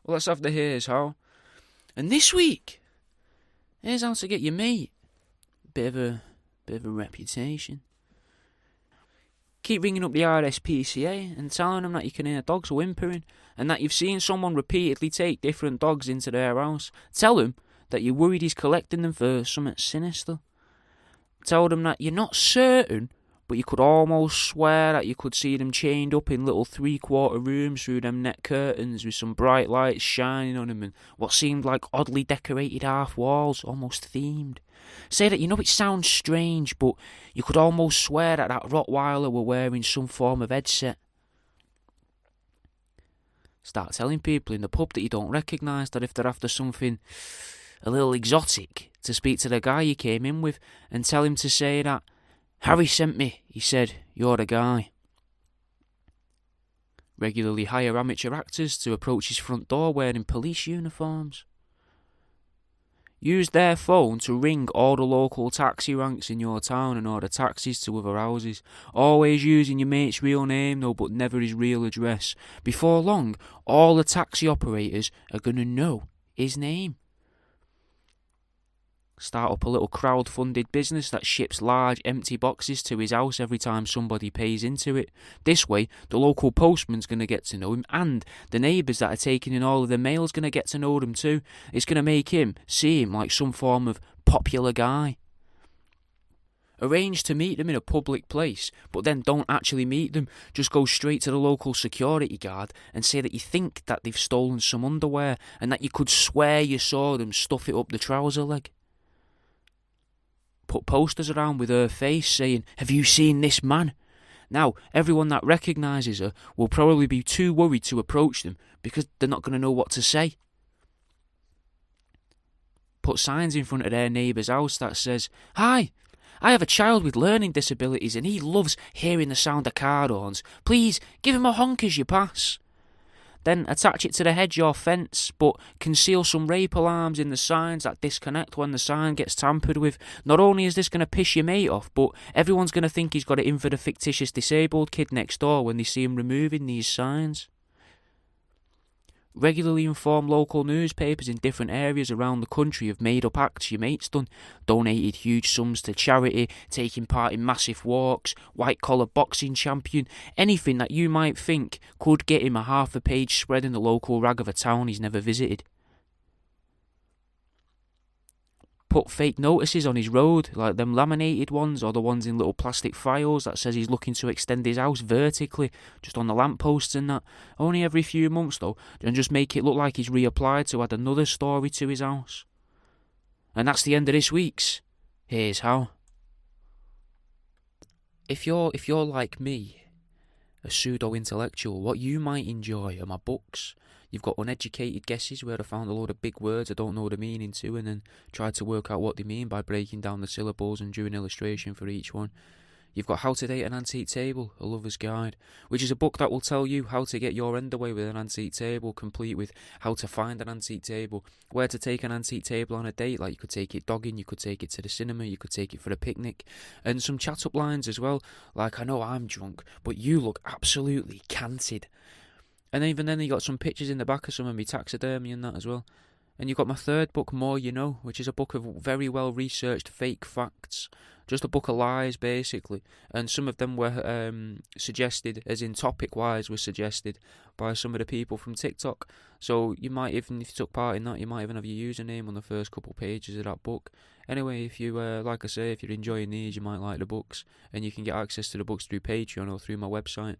Well, let's have the here's how. And this week, here's how to get your mate bit of a reputation. Keep ringing up the RSPCA and telling them that you can hear dogs whimpering and that you've seen someone repeatedly take different dogs into their house. Tell them that you're worried he's collecting them for something sinister. Tell them that you're not certain, but you could almost swear that you could see them chained up in little 3/4 rooms through them net curtains with some bright lights shining on them and what seemed like oddly decorated half walls, almost themed. Say that you know it sounds strange, but you could almost swear that Rottweiler were wearing some form of headset. Start telling people in the pub that you don't recognise that if they're after something a little exotic, to speak to the guy you came in with and tell him to say that Harry sent me, he said, you're the guy. Regularly hire amateur actors to approach his front door wearing police uniforms. Use their phone to ring all the local taxi ranks in your town and order taxis to other houses. Always using your mate's real name though, but never his real address. Before long, all the taxi operators are going to know his name. Start up a little crowd-funded business that ships large empty boxes to his house every time somebody pays into it. This way, the local postman's going to get to know him, and the neighbours that are taking in all of the mail's going to get to know him too. It's going to make him seem like some form of popular guy. Arrange to meet them in a public place, but then don't actually meet them. Just go straight to the local security guard and say that you think that they've stolen some underwear and that you could swear you saw them stuff it up the trouser leg. Put posters around with her face saying, have you seen this man? Now, everyone that recognises her will probably be too worried to approach them because they're not going to know what to say. Put signs in front of their neighbour's house that says, hi, I have a child with learning disabilities and he loves hearing the sound of car horns. Please, give him a honk as you pass. Then attach it to the hedge or fence, but conceal some rape alarms in the signs that disconnect when the sign gets tampered with. Not only is this going to piss your mate off, but everyone's going to think he's got it in for the fictitious disabled kid next door when they see him removing these signs. Regularly inform local newspapers in different areas around the country of made-up acts your mate's done, donated huge sums to charity, taking part in massive walks, white-collar boxing champion, anything that you might think could get him a half-a-page spread in the local rag of a town he's never visited. Put fake notices on his road, like them laminated ones or the ones in little plastic files that says he's looking to extend his house vertically, just on the lampposts and that. Only every few months though, and just make it look like he's reapplied to add another story to his house. And that's the end of this week's Here's How. If you're like me, a pseudo-intellectual, what you might enjoy are my books. You've got Uneducated Guesses, where I found a load of big words I don't know the meaning to and then tried to work out what they mean by breaking down the syllables and drew an illustration for each one. You've got How to Date an Antique Table, A Lover's Guide, which is a book that will tell you how to get your end away with an antique table, complete with how to find an antique table, where to take an antique table on a date, like you could take it dogging, you could take it to the cinema, you could take it for a picnic, and some chat-up lines as well, like, I know I'm drunk, but you look absolutely canted. And even then you got some pictures in the back of some of my taxidermy and that as well. And you've got my third book, More You Know, which is a book of very well-researched fake facts. Just a book of lies, basically. And some of them were suggested, as in topic-wise, were suggested by some of the people from TikTok. So you might, even if you took part in that, you might even have your username on the first couple pages of that book. Anyway, if you, like I say, if you're enjoying these, you might like the books. And you can get access to the books through Patreon or through my website.